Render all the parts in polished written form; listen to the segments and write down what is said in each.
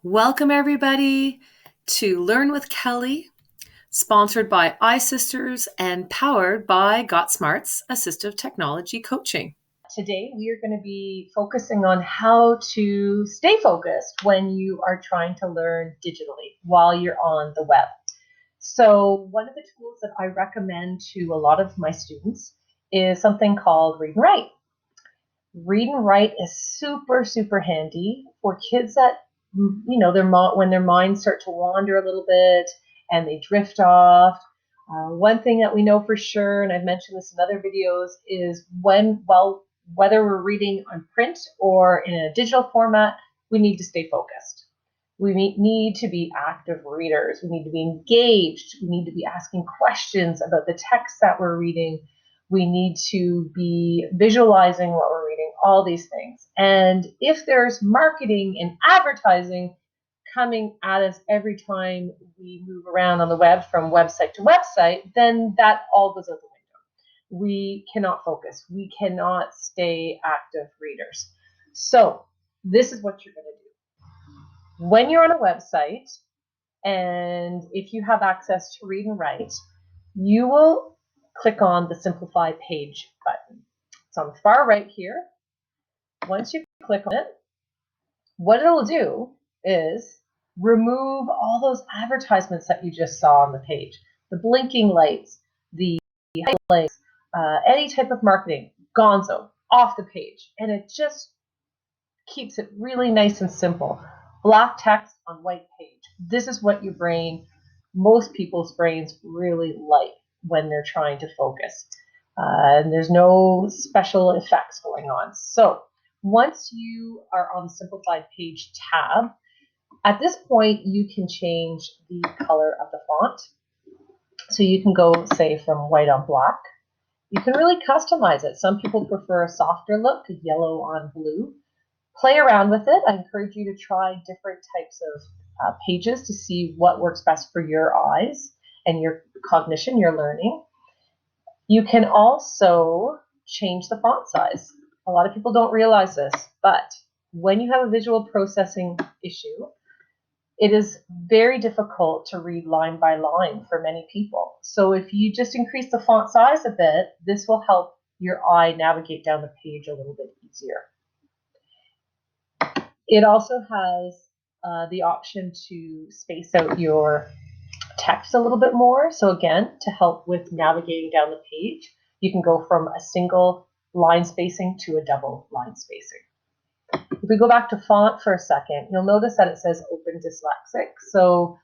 Welcome everybody to Learn with Kelly, sponsored by iSisters and powered by GotSmartz Assistive Technology Coaching. Today we are going to be focusing on how to stay focused when you are trying to learn digitally while you're on the web. So one of the tools that I recommend to a lot of my students is something called Read and Write. Read and Write is super handy for kids that, when their minds start to wander a little bit and they drift off. One thing that we know for sure, and I've mentioned this in other videos, is whether we're reading on print or in a digital format, we need to stay focused. We need to be active readers. We need to be engaged. We need to be asking questions about the text that we're reading. We need to be visualizing what we're reading, all these things. And if there's marketing and advertising coming at us every time we move around on the web from website to website, then that all goes out the window. We cannot focus. We cannot stay active readers. So this is what you're going to do. When you're on a website, and if you have access to Read and Write, you will click on the Simplify Page button. It's on the far right here. Once you click on it, what it'll do is remove all those advertisements that you just saw on the page. The blinking lights, the highlights, any type of marketing, gonzo, off the page. And it just keeps it really nice and simple. Black text on white page. This is what your brain, most people's brains really like when they're trying to focus. And there's no special effects going on. So once you are on the Simplified Page tab, at this point you can change the color of the font. So you can go, say, from white on black. You can really customize it. Some people prefer a softer look, yellow on blue. Play around with it. I encourage you to try different types of pages to see what works best for your eyes and your cognition, your learning. You can also change the font size. A lot of people don't realize this, but when you have a visual processing issue, it is very difficult to read line by line for many people. So if you just increase the font size a bit, this will help your eye navigate down the page a little bit easier. It also has the option to space out your text a little bit more. So again, to help with navigating down the page, you can go from a single line spacing to a double line spacing. If we go back to font for a second, you'll notice that it says Open Dyslexic. So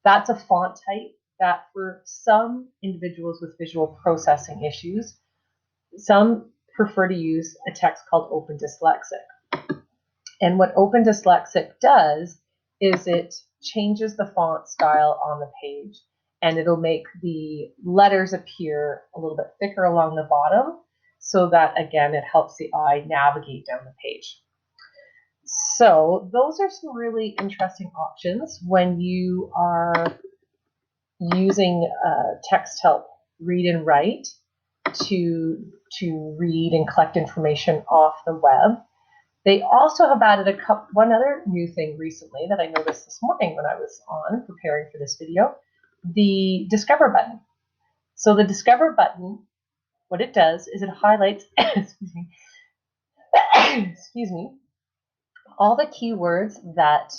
that's a font type that for some individuals with visual processing issues, some prefer to use a text called Open Dyslexic. And what Open Dyslexic does is it changes the font style on the page, and it'll make the letters appear a little bit thicker along the bottom so that, again, it helps the eye navigate down the page. So those are some really interesting options when you are using Texthelp Read and Write to read and collect information off the web. They also have added one other new thing recently that I noticed this morning when I was on preparing for this video, the Discover button. So the Discover button, what it does is it highlights, excuse me, all the keywords that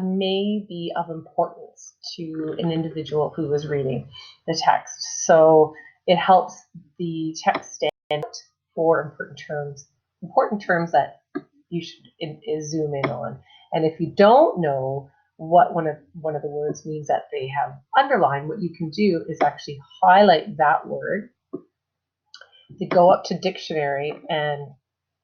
may be of importance to an individual who is reading the text. So it helps the text stand out for important terms that you should zoom in on. And if you don't know what one of the words means that they have underlined, what you can do is actually highlight that word, to go up to dictionary and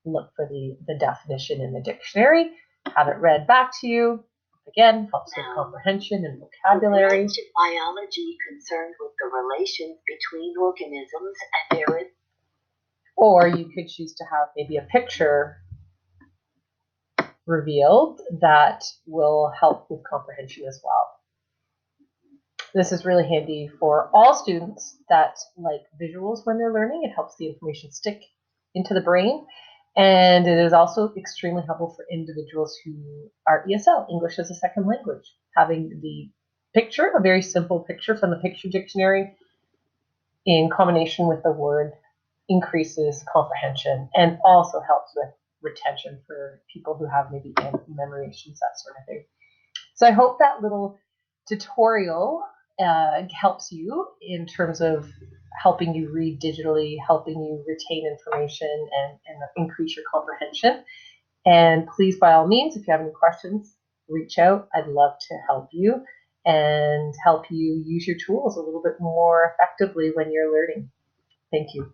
look for the definition in the dictionary, have it read back to you. Again, helps with comprehension and vocabulary. Biology concerned with the relations between organisms and their. Or you could choose to have maybe a picture revealed that will help with comprehension as well. This is really handy for all students that like visuals when they're learning. It helps the information stick into the brain. And it is also extremely helpful for individuals who are ESL, English as a Second Language. Having the picture, a very simple picture from the picture dictionary, in combination with the word, increases comprehension and also helps with retention for people who have maybe memory issues, that sort of thing. So I hope that little tutorial helps you in terms of helping you read digitally, helping you retain information and increase your comprehension. And please, by all means, if you have any questions, reach out. I'd love to help you and help you use your tools a little bit more effectively when you're learning. Thank you.